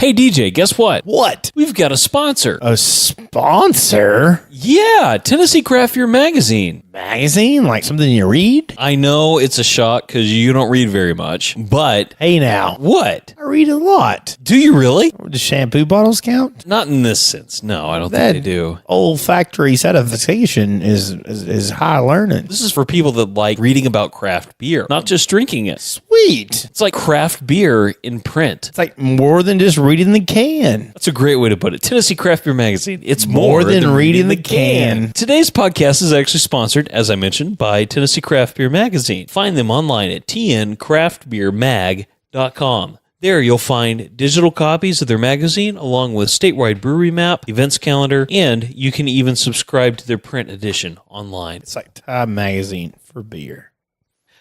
Hey DJ, guess what? What? We've got a sponsor. A sponsor? Yeah, Tennessee Craft Beer Magazine. Magazine? Like something you read? I know it's a shock because you don't read very much, but... Hey now. What? I read a lot. Do you really? Do shampoo bottles count? Not in this sense. No, I don't think they do. Olfactory certification is high learning. This is for people that like reading about craft beer, not just drinking it. Sweet. It's like craft beer in print. It's like more than just reading the can. That's a great way to put it. Tennessee Craft Beer Magazine. It's more than reading the can. Today's podcast is actually sponsored, as I mentioned, by Tennessee Craft Beer Magazine. Find them online at tncraftbeermag.com. There you'll find digital copies of their magazine along with statewide brewery map, events calendar, and you can even subscribe to their print edition online. It's like Time Magazine for beer.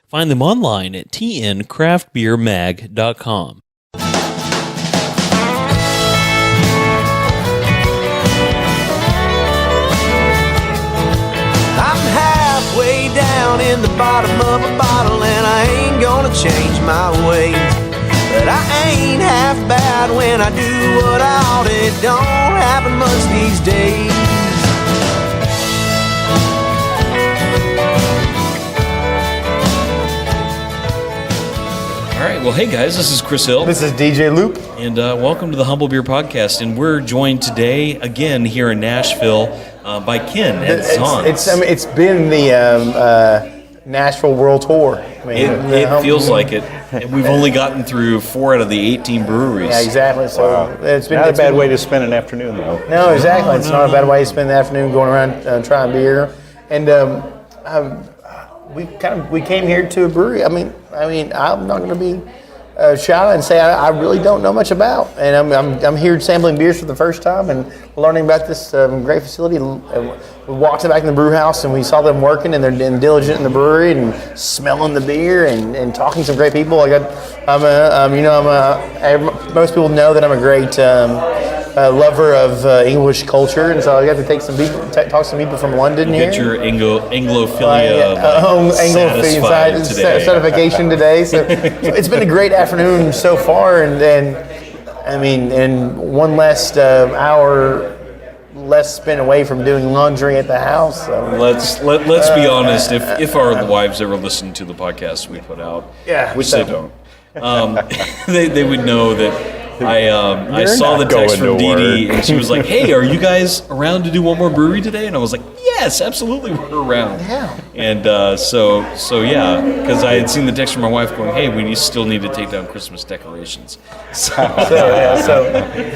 Find them online at tncraftbeermag.com. I'm halfway down in the bottom of a bottle and I ain't gonna change my ways. But I ain't half bad when I do what I ought. It don't happen much these days. All right, well, hey guys, this is Chris Hill. This is DJ Loop. And welcome to the Humble Beer Podcast. And we're joined today, again, here in Nashville by Ken at Czaan. It's been the Nashville World Tour. I mean, It feels like it. And we've only gotten through 4 out of the 18 breweries. Yeah, exactly. So it's been Not it's a bad been- way to spend an afternoon, though. No, exactly. It's not a bad way to spend the afternoon going around trying beer. And we came here to a brewery. I mean, I'm not going to be shy and say I really don't know much about. And I'm here sampling beers for the first time and learning about this great facility. We walked back in the brew house and we saw them working and they're diligent in the brewery and smelling the beer and talking to some great people. Most people know that I'm a great lover of English culture, and so I got to take some people, talk to some people from London here. Get your Anglophilia satisfied today. Certification today. So it's been a great afternoon so far, and one less hour less spent away from doing laundry at the house. So. Let's be honest. If our wives ever listen to the podcast we put out, which they don't, they would know that. I saw the text from Dee Dee, and she was like, "Hey, are you guys around to do one more brewery today?" And I was like, "Yes, absolutely, we're around." Yeah. And so yeah, because I had seen the text from my wife going, "Hey, we still need to take down Christmas decorations." So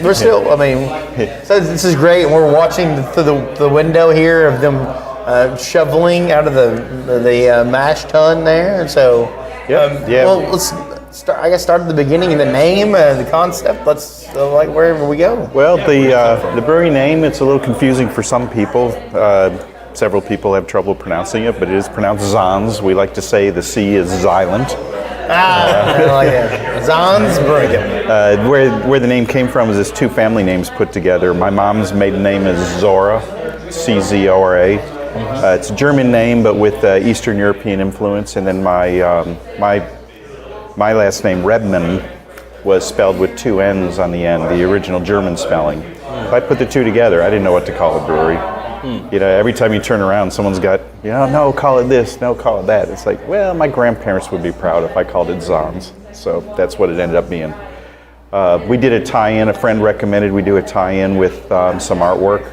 we're still. So this is great, and we're watching through the window here of them shoveling out of the mash tun there, and so well, let's. I guess start at the beginning of the name, the concept. Let's wherever we go. Well, the brewery name, it's a little confusing for some people. Several people have trouble pronouncing it, but it is pronounced Czaan's. We like to say the C is silent. I like that. Czaan's Brewing. Where the name came from is two family names put together. My mom's maiden name is Zora, C-Z-O-R-A. It's a German name, but with Eastern European influence. And then my last name, Rebman, was spelled with 2 N's on the end, the original German spelling. If I put the two together, I didn't know what to call a brewery. You know, every time you turn around, someone's got, no, call it this, no, call it that. It's like, well, my grandparents would be proud if I called it Czaan's. So that's what it ended up being. We did a tie-in. A friend recommended we do a tie-in with some artwork,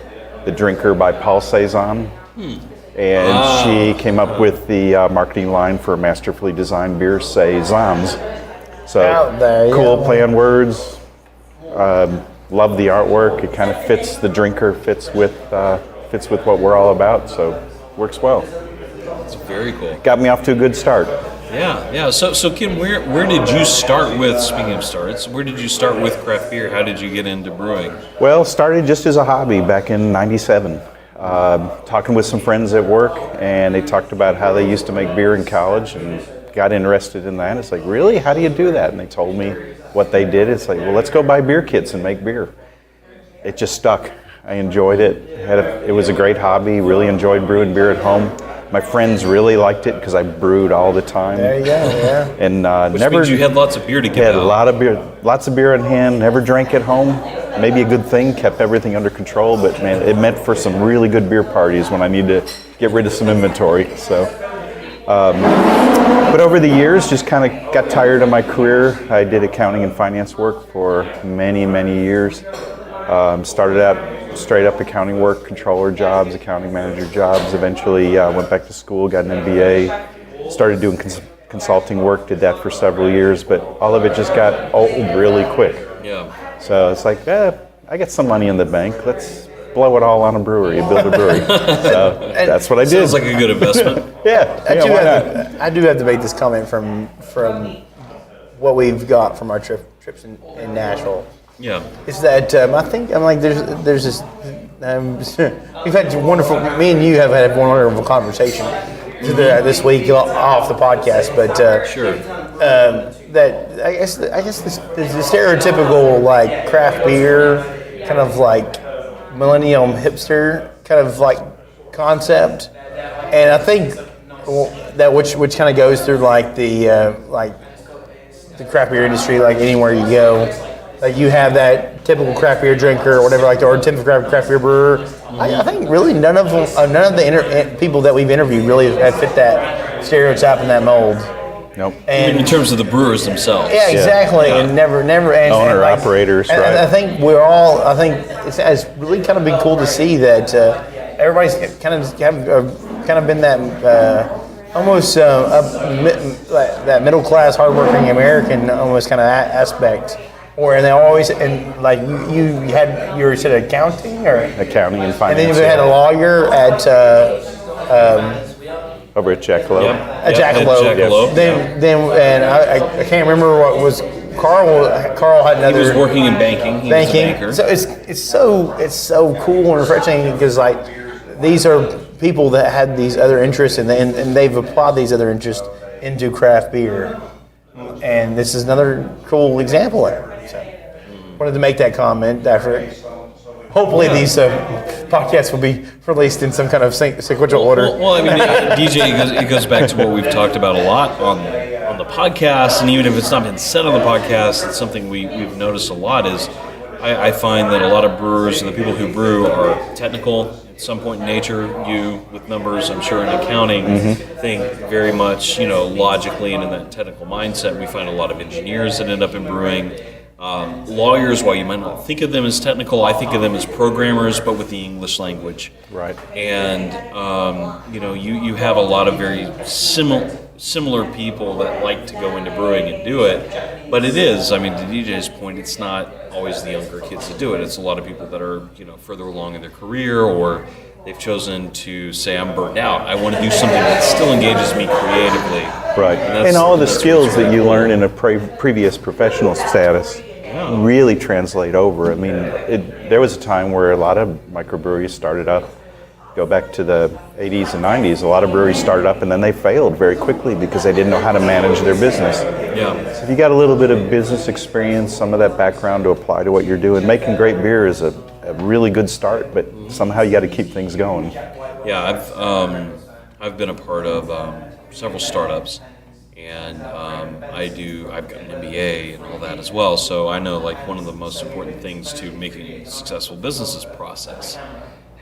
The Drinker by Paul Cézanne. And she came up with the marketing line for masterfully designed beer, say Czaan's. So cool play on words. Love the artwork. It kind of fits the drinker, fits with what we're all about. So works well. That's very cool. Got me off to a good start. Yeah. So Ken, where did you start with? Speaking of starts, where did you start with craft beer? How did you get into brewing? Well, started just as a hobby back in '97. Talking with some friends at work, and they talked about how they used to make beer in college and got interested in that. It's like, really? How do you do that? And they told me what they did. It's like, well, let's go buy beer kits and make beer. It just stuck. I enjoyed it. It was a great hobby. Really enjoyed brewing beer at home. My friends really liked it because I brewed all the time. There you go, yeah. And Which means you had lots of beer to give had out. lots of beer in hand. Never drank at home. Maybe a good thing. Kept everything under control. But man, it meant for some really good beer parties when I need to get rid of some inventory. So, but over the years, just kind of got tired of my career. I did accounting and finance work for many, many years. Started out straight up accounting work, controller jobs, accounting manager jobs. Eventually went back to school, got an MBA, started doing consulting work, did that for several years, but all of it just got old really quick. Yeah. So it's like, I got some money in the bank. Let's blow it all on a brewery, build a brewery. So that's what I did. Sounds like a good investment. Yeah. I do have to make this comment from what we've got from our trips in Nashville. Yeah. Is that I think there's this we've had wonderful. Me and you have had one wonderful conversation this week off the podcast, but Sure. that I guess the stereotypical like craft beer kind of like millennium hipster kind of like concept, and I think that which kind of goes through like the craft beer industry, like anywhere you go. Like you have that typical craft beer drinker or whatever, like or typical craft beer brewer. I think really none of the people that we've interviewed really have fit that stereotype and that mold. Nope. And in terms of the brewers themselves. Yeah, exactly. Yeah. And never, and owner like, operators, and right? I think it's really kind of been cool to see that everybody's kind of been that almost that middle class, hardworking American almost kind of aspect. Or and they always like you said accounting or accounting and finance. And then you had a lawyer at over at Jackalope. Yep. At Jackalope. Jackalope. Then and I can't remember what was Carl had another. He was working in banking. He was a banker. So it's so cool and refreshing because like these are people that had these other interests and they've applied these other interests into craft beer. And this is another cool example of it. So, wanted to make that comment after. Hopefully, these podcasts will be released in some kind of sequential order. Well, I mean, DJ, it goes back to what we've talked about a lot on the podcast, and even if it's not been said on the podcast, it's something we've noticed a lot. Is I find that a lot of brewers and the people who brew are technical at some point in nature. You, with numbers, I'm sure in accounting, think very much, logically and in that technical mindset. We find a lot of engineers that end up in brewing. Lawyers, while you might not think of them as technical, I think of them as programmers, but with the English language. Right. And, you have a lot of very similar people that like to go into brewing and do it. But it is, to DJ's point, it's not always the younger kids that do it. It's a lot of people that are, further along in their career, or they've chosen to say, I'm burnt out. I want to do something that still engages me creatively. Right. And all the skills that you learn in a previous professional status really translate over. There was a time where a lot of microbreweries started up. Go back to the 80s and 90s, a lot of breweries started up and then they failed very quickly because they didn't know how to manage their business. Yeah. So if you got a little bit of business experience, some of that background to apply to what you're doing, making great beer is a really good start, but somehow you got to keep things going. Yeah, I've been a part of several startups, and I've got an MBA and all that as well. So I know like one of the most important things to making a successful business is process.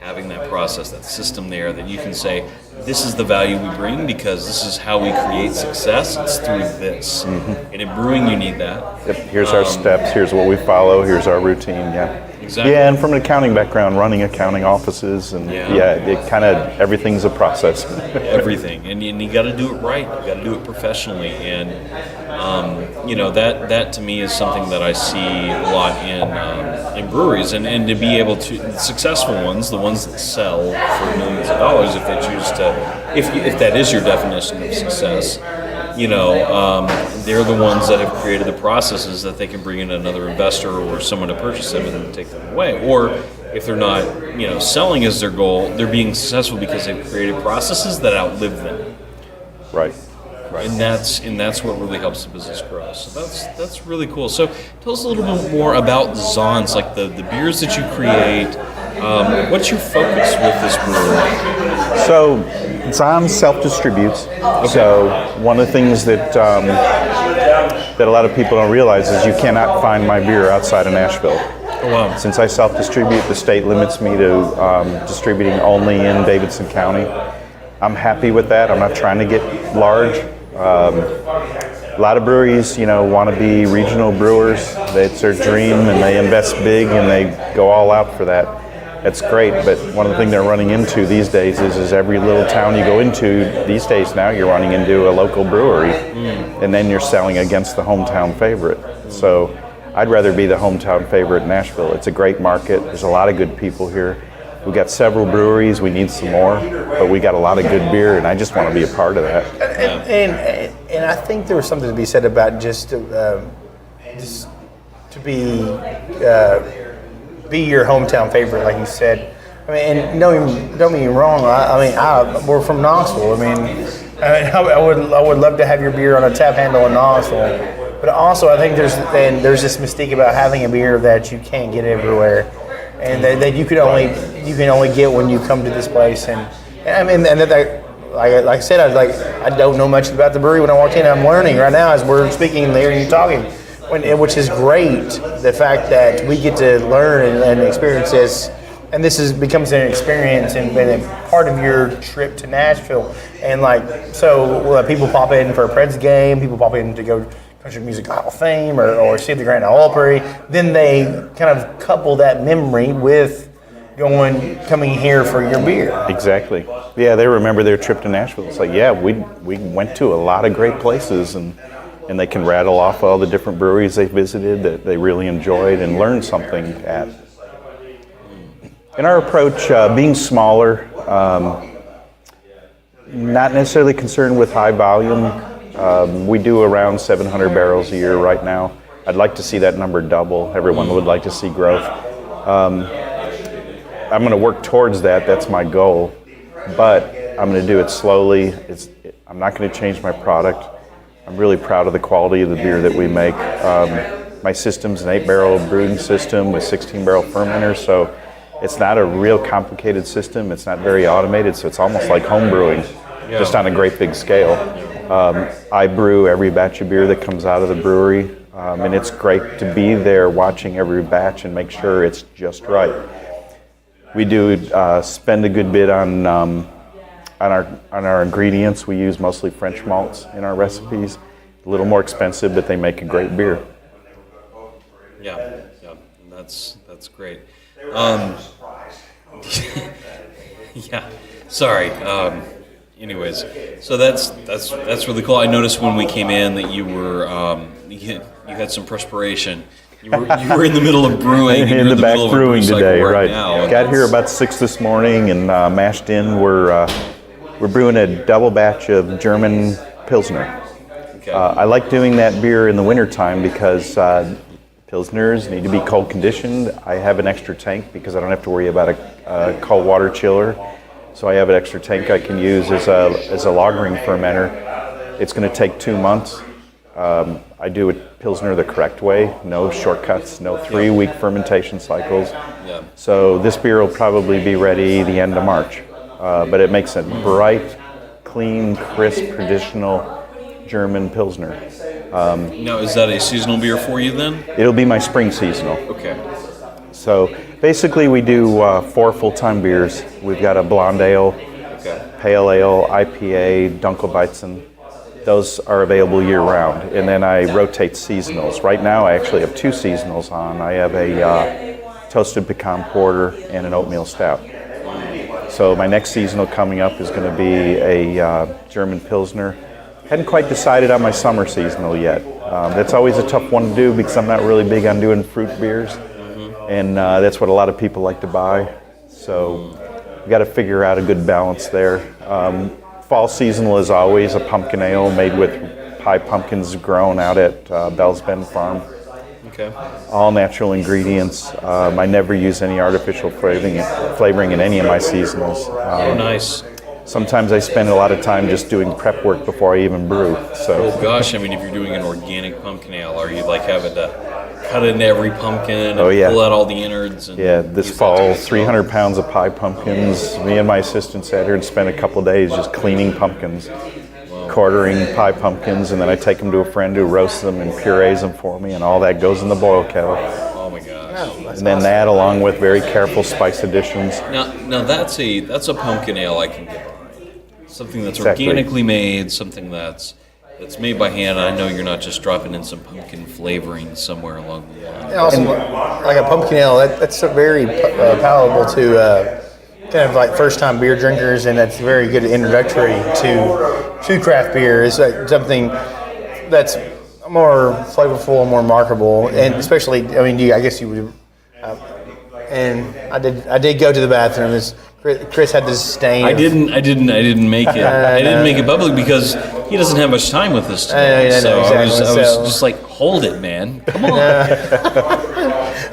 Having that process, that system there that you can say, this is the value we bring because this is how we create success. It's through this. And in brewing, you need that. Yep. Here's our steps. Here's what we follow. Here's our routine. Yeah. Exactly. Yeah, and from an accounting background, running accounting offices, and it kind of everything's a process. Everything, and you got to do it right. You got to do it professionally, and that to me is something that I see a lot in breweries, and to be able to the successful ones, the ones that sell for millions of dollars, if they choose to, if that is your definition of success. They're the ones that have created the processes that they can bring in another investor or someone to purchase them and then take them away. Or if they're not, selling as their goal, they're being successful because they've created processes that outlive them. Right. And that's what really helps the business grow. So that's really cool. So tell us a little bit more about Czaan's, like the beers that you create. What's your focus with this brewery? So, Czaan self-distributes. Okay. So, one of the things that that a lot of people don't realize is you cannot find my beer outside of Nashville. Oh, wow. Since I self-distribute, the state limits me to distributing only in Davidson County. I'm happy with that. I'm not trying to get large. A lot of breweries, want to be regional brewers. It's their dream, and they invest big, and they go all out for that. That's great, but one of the things they're running into these days is every little town you go into these days now, you're running into a local brewery, and then you're selling against the hometown favorite. So I'd rather be the hometown favorite in Nashville. It's a great market. There's a lot of good people here. We've got several breweries. We need some more, but we got a lot of good beer, and I just want to be a part of that. And I think there was something to be said about just to be your hometown favorite, like you said. I mean, and don't get me wrong. We're from Knoxville. I would love to have your beer on a tap handle in Knoxville, but also I think there's this mystique about having a beer that you can't get everywhere, and that you can only get when you come to this place. And like I said, I don't know much about the brewery when I walked in. I'm learning right now as we're speaking and hearing you talking, which is great. The fact that we get to learn and experience this, and this becomes an experience and a part of your trip to Nashville. And people pop in for a Preds game, people pop in to go Country Music Hall of Fame or see the Grand Ole Opry. Then they kind of couple that memory with coming here for your beer. Exactly. Yeah, they remember their trip to Nashville. It's like, yeah, we went to a lot of great places, and they can rattle off all the different breweries they visited that they really enjoyed and learned something at. In our approach, being smaller, not necessarily concerned with high volume. We do around 700 barrels a year right now. I'd like to see that number double. Everyone would like to see growth. I'm going to work towards that. That's my goal. But I'm going to do it slowly. I'm not going to change my product. I'm really proud of the quality of the beer that we make. My system's an 8-barrel brewing system with 16-barrel fermenters, so it's not a real complicated system. It's not very automated, so it's almost like home brewing, just on a great big scale. I brew every batch of beer that comes out of the brewery, and it's great to be there watching every batch and make sure it's just right. We do spend a good bit on our ingredients. We use mostly French malts in our recipes. A little more expensive, but they make a great beer. Yeah, that's great. Yeah, sorry. Anyways, so that's really cool. I noticed when we came in that you were you had some perspiration. You were in the middle of brewing. In the back brewing today, right? Now, got here about 6 this morning and mashed in. We're brewing a double batch of German Pilsner. Okay. I like doing that beer in the wintertime because Pilsners need to be cold conditioned. I have an extra tank because I don't have to worry about a cold water chiller. So I have an extra tank I can use as a lagering fermenter. It's going to take 2 months. I do a Pilsner the correct way, no shortcuts, no 3-week fermentation cycles. Yeah. So this beer will probably be ready the end of March. But it makes a bright, clean, crisp, traditional German Pilsner. Now, is that a seasonal beer for you then? It'll be my spring seasonal. Okay. So basically we do 4 full-time beers. We've got a blonde ale, pale ale, IPA, Dunkelweizen. Those are available year-round. And then I rotate seasonals. Right now I actually have 2 seasonals on. I have a toasted pecan porter and an oatmeal stout. So my next seasonal coming up is going to be a German Pilsner. Hadn't quite decided on my summer seasonal yet. That's always a tough one to do because I'm not really big on doing fruit beers. And that's what a lot of people like to buy. So we got to figure out a good balance there. Fall seasonal is always a pumpkin ale made with pie pumpkins grown out at Bell's Bend Farm. Okay. All natural ingredients. I never use any artificial flavoring in any of my seasonals. Nice. Sometimes I spend a lot of time just doing prep work before I even brew. So. Oh gosh, I mean, if you're doing an organic pumpkin ale, are you like having to cut into every pumpkin and yeah. pull out all the innards. And This fall, 300 pounds of pie pumpkins. Me and my assistant sat here and spent a couple of days just cleaning pumpkins, quartering pie pumpkins, and then I take them to a friend who roasts them and purees them for me, and all that goes in the boil kettle. Oh my gosh! And then that, along with very careful spice additions. Now that's a pumpkin ale I can get behind. Something that's Exactly. organically made, something that's made by hand. I know you're not just dropping in some pumpkin flavoring somewhere along the line. And also, like a pumpkin ale, that's very palatable to kind of like first-time beer drinkers, and that's very good introductory to craft beer. It's like something that's more flavorful, more marketable, and especially, I mean, I guess you would. And I did go to the bathroom. Chris had this stain. I didn't make it. I didn't make it public because he doesn't have much time with us today. I was just like, hold it, man. Come on.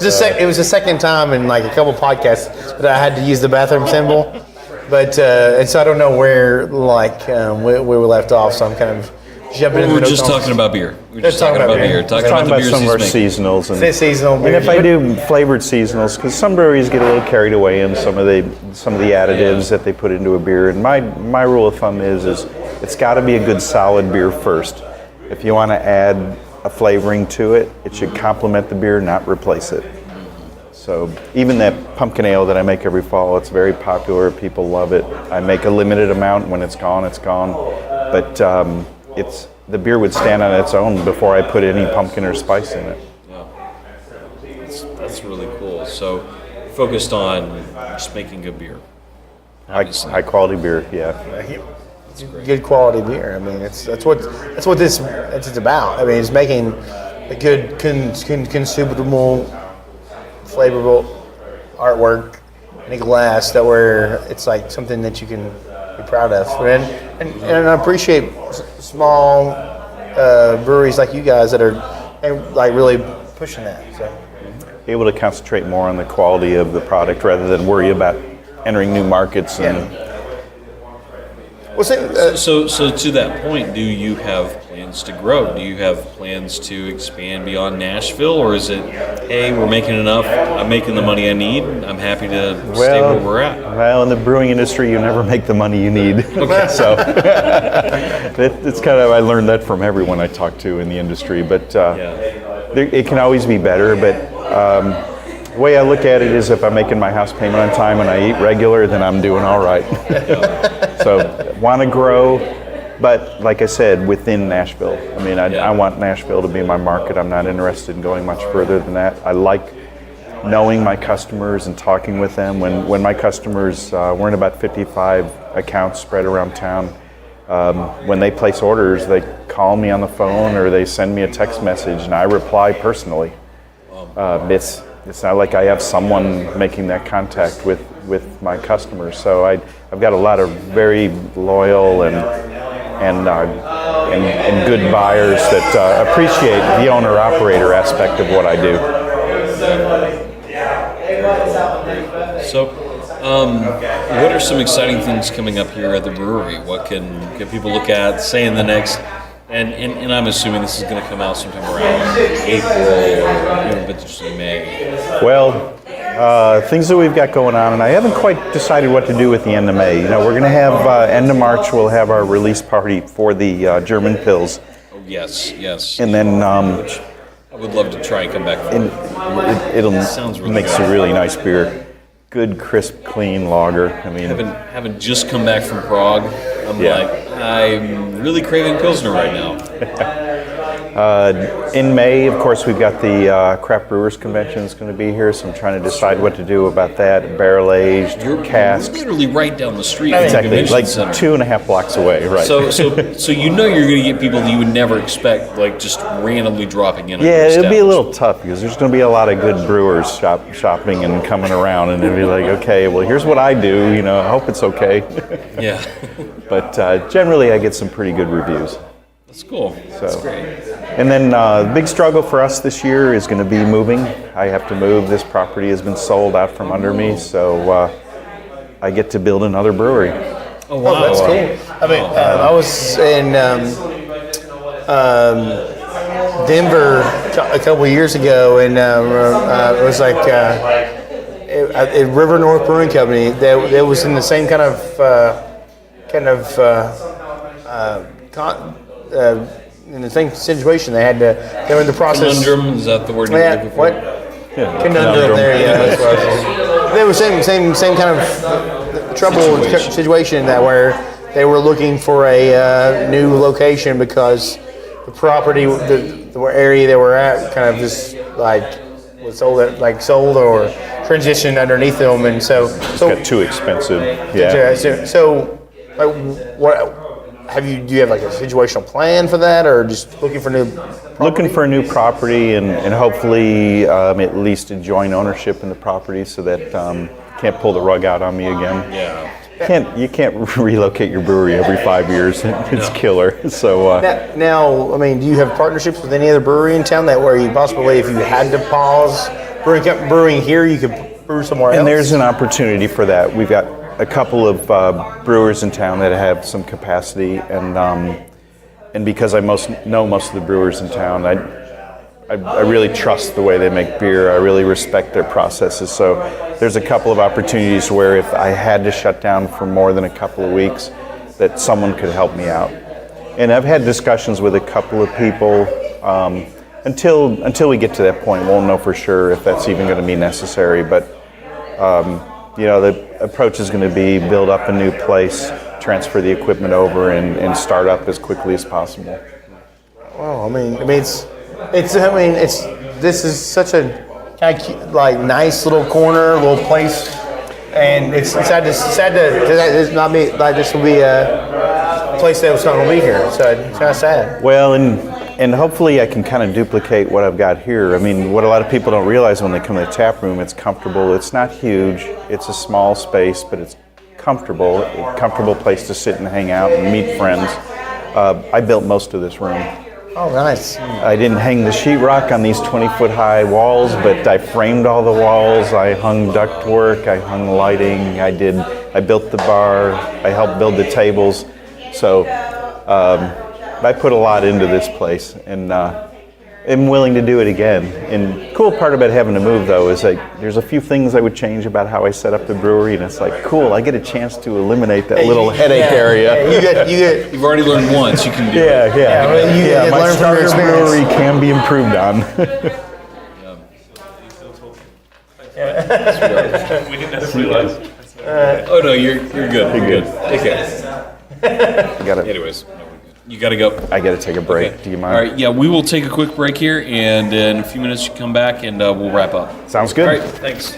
It was the second time in like a couple podcasts that I had to use the bathroom symbol, but and so I don't know where we were left off. So I'm kind of jumping in. We were just talking about beer. We're just talking about beer. Talking Talking about the about some of our beers he's making. seasonals. And seasonal And beers. if I do flavored seasonals, because some breweries get a little carried away in some of the additives that they put into a beer, and my rule of thumb is it's got to be a good solid beer first. If you want to add a flavoring to it, it should complement the beer, not replace it. So even that pumpkin ale that I make every fall, it's very popular. People love it. I make a limited amount. When it's gone, it's gone. But the beer would stand on its own before I put any pumpkin or spice in it. That's really cool. So focused on just making good beer. High quality beer, yeah. good quality beer. I mean, that's what it's about. I mean, it's making a good consumable, flavorful artwork in a glass it's like something that you can be proud of. And I appreciate small breweries like you guys that are like really pushing that. So. Able to concentrate more on the quality of the product rather than worry about entering new markets. So to that point, do you have plans to grow? Do you have plans to expand beyond Nashville, or is it, hey, we're making enough, I'm making the money I need, I'm happy to stay where we're at? Well, in the brewing industry, you never make the money you need. Okay. So it's kind of, I learned that from everyone I talk to in the industry, but it can always be better. But the way I look at it is if I'm making my house payment on time and I eat regular, then I'm doing all right. So want to grow, but like I said, within Nashville. I mean, I want Nashville to be my market. I'm not interested in going much further than that. I like knowing my customers and talking with them. When my customers, we're in about 55 accounts spread around town, when they place orders, they call me on the phone or they send me a text message and I reply personally. It's not like I have someone making that contact with my customers. So I've got a lot of very loyal and good buyers that appreciate the owner-operator aspect of what I do. So, what are some exciting things coming up here at the brewery? What can people look at, say in the next, and I'm assuming this is going to come out sometime around April or potentially May. Well, things that we've got going on, and I haven't quite decided what to do with the end of May. You know, we're going to have, end of March, we'll have our release party for the German Pils. Oh, yes. And then which I would love to try and come back for. It'll make some really nice beer. Good, crisp, clean lager. I mean, having just come back from Prague, I'm really craving Pilsner right now. In May, of course, we've got the Craft Brewers Convention that's going to be here, so I'm trying to decide what to do about that. Barrel-aged, cask. You're literally right down the street. Exactly, like center. 2.5 blocks away, right. So you know you're going to get people that you would never expect, like just randomly dropping in. Yeah, it'll be a little tough because there's going to be a lot of good brewers shopping and coming around, and it'll be like, okay, well, here's what I do, you know, I hope it's okay. Yeah. But generally, I get some pretty good reviews. That's cool. That's great. And then the big struggle for us this year is going to be moving. I have to move. This property has been sold out from under me, so I get to build another brewery. Oh, wow. That's cool. I mean, I was in Denver a couple of years ago, and it was like at River North Brewing Company. That was in the same kind of in the same situation. They were in the process. Conundrum, is that the word you're looking for? What? Yeah, Conundrum. There, yeah. That's what I was. They were same kind of trouble situation that where they were looking for a new location because the property, the area they were at, kind of just like was sold or transitioned underneath them, and so got too expensive. Yeah. So, like, what? Do you have like a situational plan for that, or just looking for new property? Looking for a new property and hopefully at least a joint ownership in the property so that can't pull the rug out on me again. Yeah. You can't relocate your brewery every 5 years. It's killer. So now, I mean, do you have partnerships with any other brewery in town that where you possibly, if you had to pause brewing here, you could brew somewhere else? And there's an opportunity for that. We've got a couple of brewers in town that have some capacity, and because I know most of the brewers in town, I really trust the way they make beer. I really respect their processes. So there's a couple of opportunities where if I had to shut down for more than a couple of weeks, that someone could help me out. And I've had discussions with a couple of people. Until we get to that point, we'll know for sure if that's even going to be necessary. But the approach is going to be build up a new place, transfer the equipment over, and start up as quickly as possible. Well, I mean, this is such a kind of cute, like nice little corner, little place, and it's sad to not be like this will be a place that was not going to be here. So it's kind of sad. Well, and hopefully I can kind of duplicate what I've got here. I mean, what a lot of people don't realize when they come to the tap room, it's comfortable. It's not huge. It's a small space, but it's comfortable. A comfortable place to sit and hang out and meet friends. I built most of this room. Oh, nice. I didn't hang the sheetrock on these 20-foot high walls, but I framed all the walls. I hung ductwork. I hung lighting. I built the bar. I helped build the tables. So I put a lot into this place, and I'm willing to do it again. And the cool part about having to move, though, is like there's a few things I would change about how I set up the brewery, and it's like, cool, I get a chance to eliminate that little headache area. You've already learned once, you can do it. Yeah. My starter brewery can be improved on. We didn't have to realize. Oh no, you're good. You're good. Take care. Anyways. You got to go. I got to take a break. Okay. Do you mind? All right. Yeah, we will take a quick break here, and in a few minutes you come back, and we'll wrap up. Sounds good. All right. Thanks.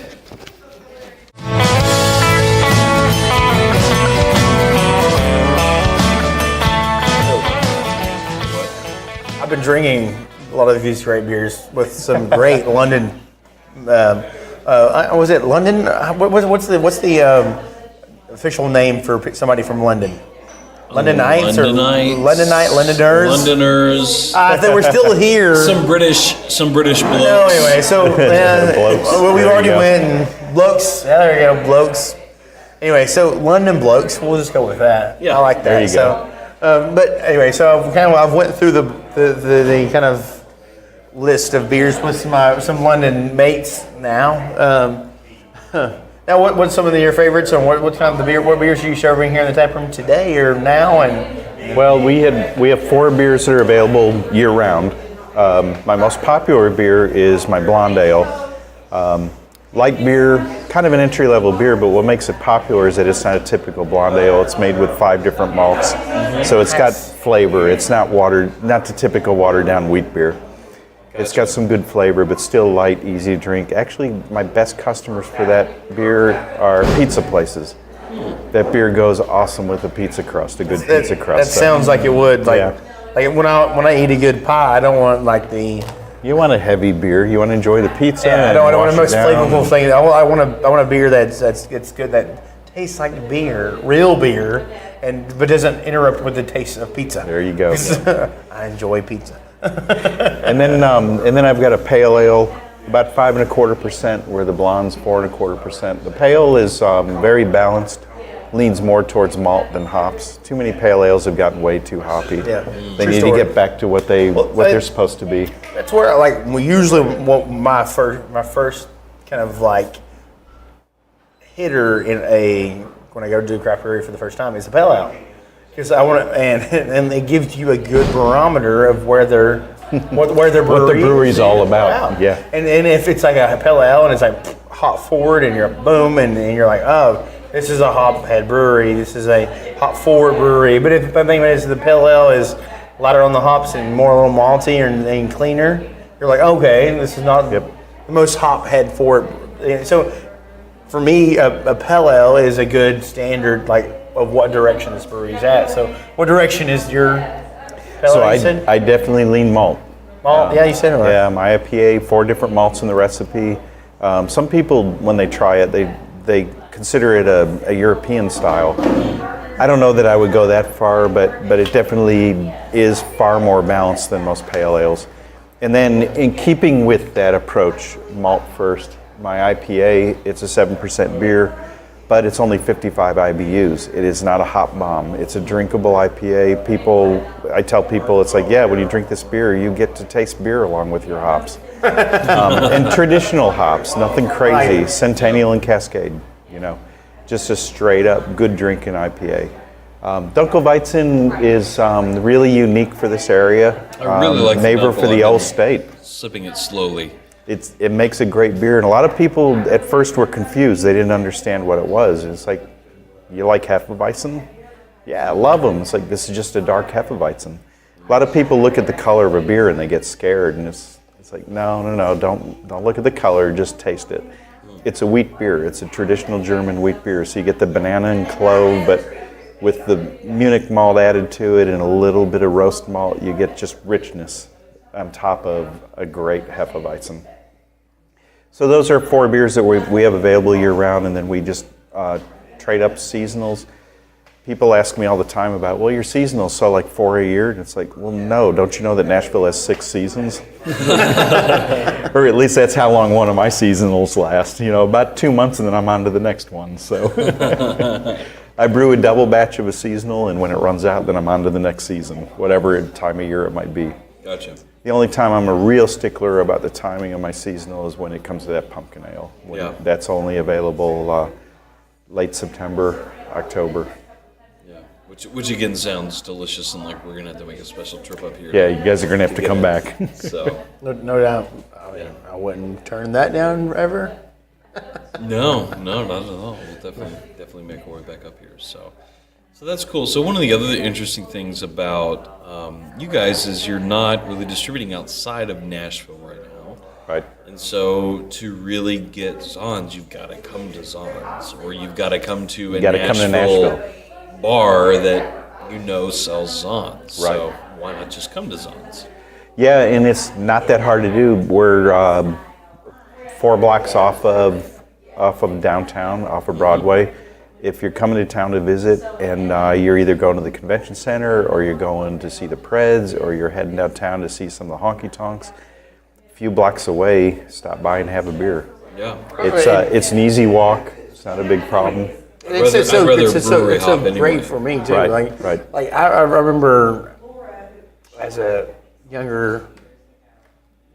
I've been drinking a lot of these great beers with some great London. Was it London? What's the official name for somebody from London? Londonites or Londoners? If they were still here. Some British blokes. No, anyway, so we already went and blokes. Yeah, there you go, blokes. Anyway, so London blokes. We'll just go with that. Yeah, I like that. There you go. But anyway, so I've went through the kind of list of beers with some London mates now. Now, what's some of your favorites, and what kind of what beers are you serving here in the tap room today or now? And well, we have 4 beers that are available year round. My most popular beer is my blonde ale. Light beer, kind of an entry level beer, but what makes it popular is that it's not a typical blonde ale. It's made with 5 different malts, so it's got flavor. It's not the typical watered down wheat beer. It's got some good flavor, but still light, easy to drink. Actually, my best customers for that beer are pizza places. That beer goes awesome with a pizza crust, a good pizza crust. That sounds like it would. Like when I eat a good pie, I don't want like the. You want a heavy beer. You want to enjoy the pizza. Yeah, I don't want the most flavorful thing. I want a beer that's good, that tastes like beer, real beer, but doesn't interrupt with the taste of pizza. There you go. I enjoy pizza. and then I've got a pale ale, about 5.25%, where the blonde's 4.25%. The pale is very balanced. leans more towards malt than hops. Too many pale ales have gotten way too hoppy. Yeah. They need to get back to what they're supposed to be. That's where what my first kind of like hitter when I go to a craft brewery for the first time is a pale ale. Because I want to, and it gives you a good barometer of where their what the brewery's all about. Yeah. And if it's like a pale ale and it's like hop forward and you're boom and you're like, oh, this is a hop head brewery, this is a hop forward brewery. But if I think the pale ale is lighter on the hops and more a little malty and cleaner, you're like, okay, this is not the most hop head forward. So for me, a pale ale is a good standard of what direction this brewery's at. So what direction is your pale ale? So I definitely lean malt. Malt, yeah, you said it right. Yeah, my IPA, 4 different malts in the recipe. Some people, when they try it, they consider it a European style. I don't know that I would go that far, but it definitely is far more balanced than most pale ales. And then in keeping with that approach, malt first, my IPA, it's a 7% beer, but it's only 55 IBUs. It is not a hop bomb. It's a drinkable IPA. I tell people, it's like, yeah, when you drink this beer, you get to taste beer along with your hops. And traditional hops, nothing crazy, Centennial and Cascade, just a straight up good drinking IPA. Dunkelweizen is really unique for this area. I really like the neighbor for the old state. Sipping it slowly. It makes a great beer, and a lot of people at first were confused. They didn't understand what it was. It's like, you like Hefeweizen? Yeah, I love them. It's like, this is just a dark Hefeweizen. A lot of people look at the color of a beer and they get scared, and it's like, no, don't look at the color, just taste it. It's a wheat beer. It's a traditional German wheat beer, so you get the banana and clove, but with the Munich malt added to it and a little bit of roast malt, you get just richness on top of a great Hefeweizen. So those are 4 beers that we have available year-round, and then we just trade up seasonals. People ask me all the time about, well, your seasonals sell like 4 a year, and it's like, well, no, don't you know that Nashville has 6 seasons? Or at least that's how long one of my seasonals last. About 2 months, and then I'm on to the next one. So I brew a double batch of a seasonal, and when it runs out, then I'm on to the next season, whatever time of year it might be. Gotcha. The only time I'm a real stickler about the timing of my seasonal is when it comes to that pumpkin ale. That's only available late September, October. Yeah, which again sounds delicious, and like we're gonna have to make a special trip up here. Yeah, you guys are gonna have to come back. So no doubt. I wouldn't turn that down ever. No, not at all. We'll definitely make our way back up here. So that's cool. So one of the other interesting things about you guys is you're not really distributing outside of Nashville right now. Right. And so to really get Czaan's, you've got to come to Czaan's, or you've got to come to a Nashville bar that sells Czaan's. Right. So why not just come to Czaan's? Yeah, and it's not that hard to do. We're 4 blocks off of downtown, off of Broadway. If you're coming to town to visit and you're either going to the convention center or you're going to see the Preds or you're heading downtown to see some of the honky tonks, a few blocks away, stop by and have a beer. Yeah. It's an easy walk. It's not a big problem. It's so great for me too. Right. Like I remember as a younger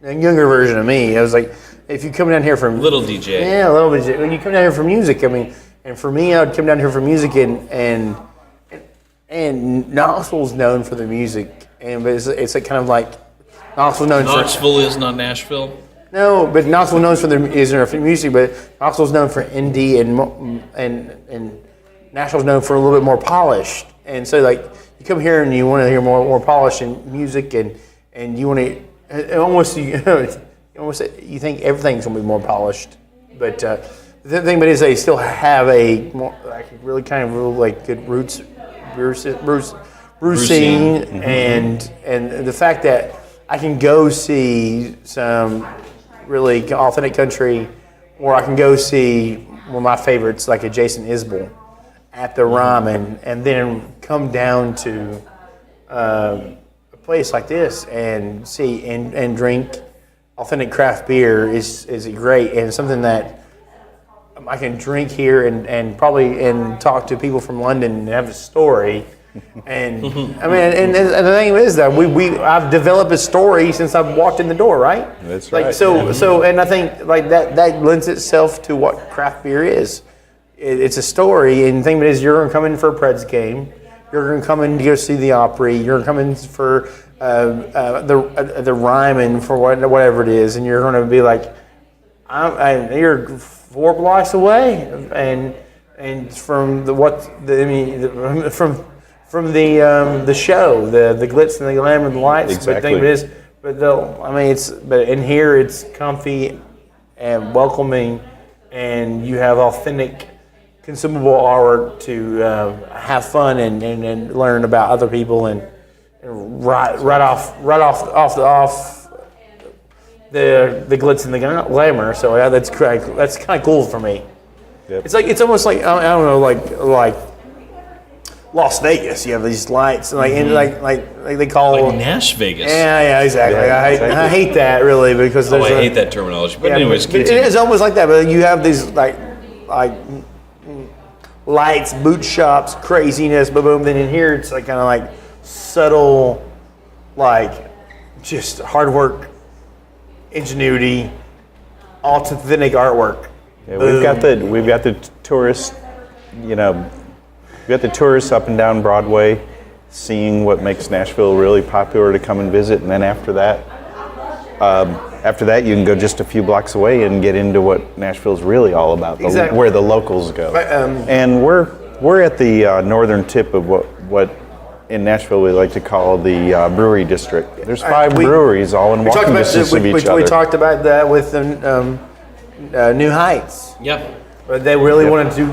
version of me, I was like, if you come down here from little DJ. Yeah, a little bit. When you come down here for music, and for me, I would come down here for music, and Knoxville's known for the music, but it's like kind of like Knoxville is not Nashville. No, but Knoxville known for music, but Knoxville's known for indie, and Nashville's known for a little bit more polished. And so, like, you come here and you want to hear more polished in music, and you want to almost you think everything's gonna be more polished, but the thing about it is they still have a more really kind of like good roots, scene, and the fact that I can go see some really authentic country, or I can go see one of my favorites like a Jason Isbell at the Ryman, and then come down to a place like this and see and drink authentic craft beer is great, and something that I can drink here and probably talk to people from London and have a story. And I mean, and the thing is that I've developed a story since I've walked in the door, right? That's like, right. So, and I think like that lends itself to what craft beer is. It's a story, and the thing is, you're going to come in for a Preds game. You're going to come in to go see the Opry. You're going to come in for the Ryman for whatever it is, and you're going to be like, you're 4 blocks away, and from from the show, the glitz and the glamour and the lights. Exactly. But in here it's comfy and welcoming, and you have authentic, consumable art to have fun and learn about other people and right off the glitz and the glamour. So yeah, that's kind of cool for me. Yep. It's almost like I don't know, like Las Vegas. You have these lights, and like they call Like Nash Vegas. Yeah, exactly. Yeah, exactly. I hate that really because I hate that terminology. But anyways, but it continue. is almost like that. But you have these like lights, boot shops, craziness, boom. Then in here it's like kind of like subtle, like just hard work, ingenuity, authentic artwork. Yeah, we've got the tourists, we got the tourists up and down Broadway, seeing what makes Nashville really popular to come and visit, and then after that, you can go just a few blocks away and get into what Nashville's really all about, Exactly. where the locals go. And we're at the northern tip of what in Nashville we like to call the brewery district. There's 5 breweries all in walking distance of each other. We talked about that with New Heights. Yep. But they really wanted to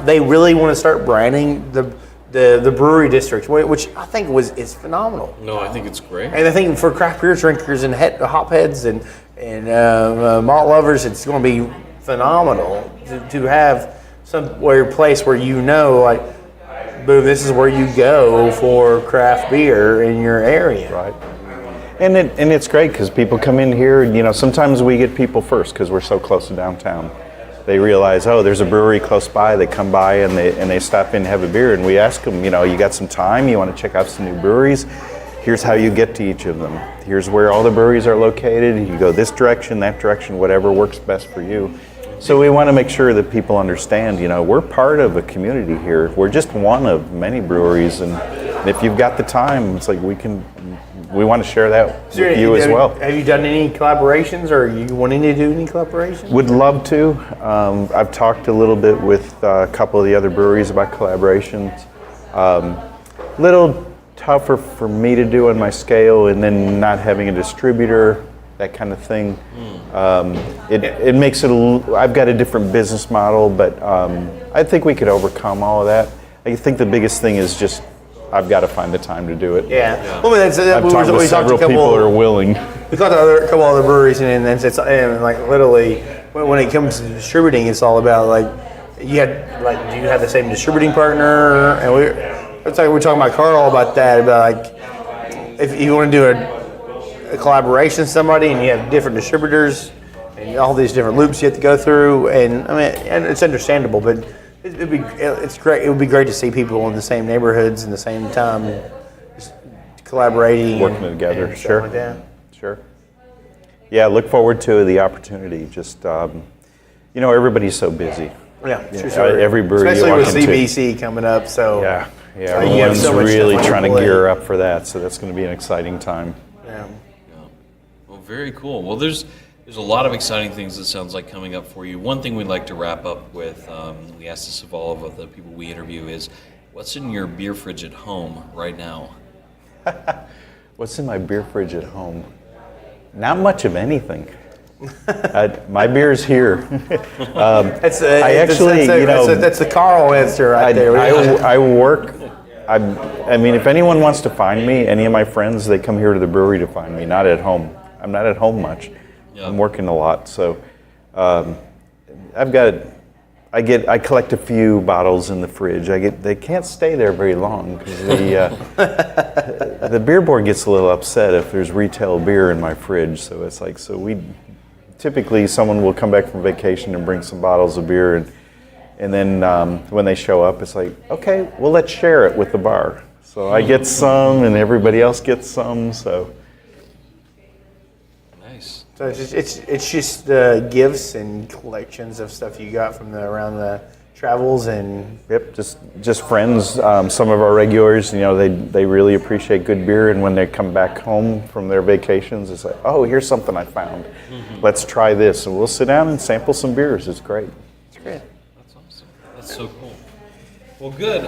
they really want to start branding the brewery district, which I think is phenomenal. No, I think it's great. And I think for craft beer drinkers and hopheads and malt lovers, it's going to be phenomenal to have somewhere place where like, boom, this is where you go for craft beer in your area. Right. And it's great because people come in here, and sometimes we get people first because we're so close to downtown. They realize, there's a brewery close by. They come by and they stop in and have a beer, and we ask them, you got some time? You want to check out some new breweries? Here's how you get to each of them. Here's where all the breweries are located. You go this direction, that direction, whatever works best for you. So we want to make sure that people understand, we're part of a community here. We're just one of many breweries, and if you've got the time, it's like we want to share that with you as well. Have you done any collaborations, or are you wanting to do any collaborations? Would love to. I've talked a little bit with a couple of the other breweries about collaborations. Little tougher for me to do on my scale, and then not having a distributor, that kind of thing. It makes it I've got a different business model, but I think we could overcome all of that. I think the biggest thing is just I've got to find the time to do it. Yeah. Well, I've talked to several people who are willing. We talked to a couple other breweries, and it's like literally when it comes to distributing, it's all about like do you have the same distributing partner? And we're talking about Carl about that, about like if you want to do a collaboration with somebody and you have different distributors and all these different loops you have to go through, and and it's understandable, but it's great. It would be great to see people in the same neighborhoods in the same time, just collaborating, working together. and Sure, like that. Sure. Yeah, look forward to the opportunity. Just everybody's so busy. Yeah, every brewery especially you walk with into. CBC coming up. So Yeah, you have everyone's so much really stuff on trying to your plate. gear up for that. So that's going to be an exciting time. Yeah. Well, very cool. Well, there's a lot of exciting things, it sounds like, coming up for you. One thing we'd like to wrap up with, we ask this of all of the people we interview, is what's in your beer fridge at home right now? What's in my beer fridge at home? Not much of anything. My beer's here. That's the Carl answer right there. I work. I mean, if anyone wants to find me, any of my friends, they come here to the brewery to find me. Not at home. I'm not at home much. Yeah. I'm working a lot, so I collect a few bottles in the fridge. They can't stay there very long because the beer board gets a little upset if there's retail beer in my fridge. So it's like, typically someone will come back from vacation and bring some bottles of beer, and And then when they show up, it's like, okay, well, let's share it with the bar. So I get some, and everybody else gets some. So Nice. So it's just gifts and collections of stuff you got from around the travels and. Yep, just friends. Some of our regulars, they really appreciate good beer, and when they come back home from their vacations, it's like, oh, here's something I found. Let's try this, and we'll sit down and sample some beers. It's great. It's great. That's awesome. That's so cool. Well, good.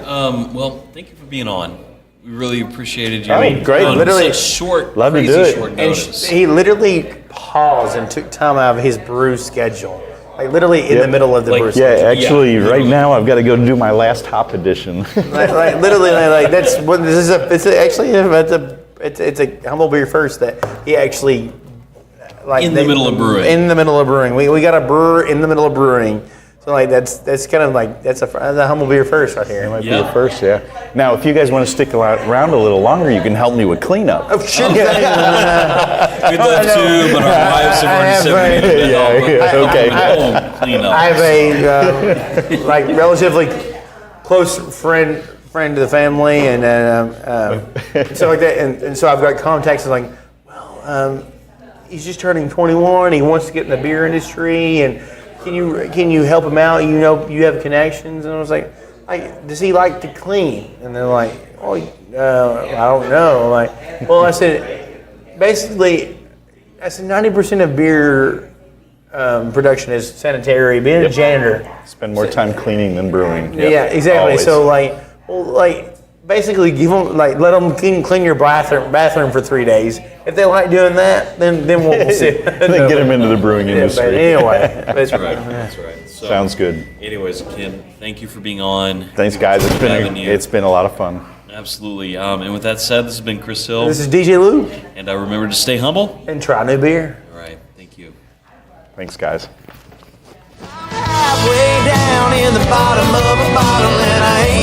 Well, thank you for being on. We really appreciated you. Great. Literally such short, love to crazy do it. short And notice. he literally paused and took time out of his brew schedule, like literally in the middle of the brew Yeah, schedule. actually, right now I've got to go do my last hop edition. like literally, like that's what this is. It's a humble beer first that he actually like In the middle of brewing. In the middle of brewing, we got a brewer in the middle of brewing. So like that's kind of like that's a humble beer first right here. Might be the first, yeah. Now, if you guys want to stick around a little longer, you can help me with cleanup. Oh shit! We'd love to, but our wives have already separated to help. Okay. Home clean up. I have a like relatively close friend to the family, and stuff like that. And so I've got contacts like, well, he's just turning 21. He wants to get in the beer industry, and can you help him out? You have connections. And I was like, does he like to clean? And they're like, oh, I don't know. I'm like, well, I said, basically, 90% of beer production is sanitary. Being a janitor. Spend more time cleaning than brewing. Yep. Yeah, exactly. Always. So basically give them let them clean your bathroom for 3 days. If they like doing that, then we'll see. Then get them into the brewing industry. But anyway, That's right. That's right. So, Sounds good. Anyways, Ken, thank you for being on. Thanks, guys. Having you. It's been a lot of fun. Absolutely. And with that said, this has been Chris Hill. this is DJ Lou, And remember to stay humble. and try new beer. All right. Thank you. Thanks, guys. Halfway down in the bottom of a bottle, and I ain't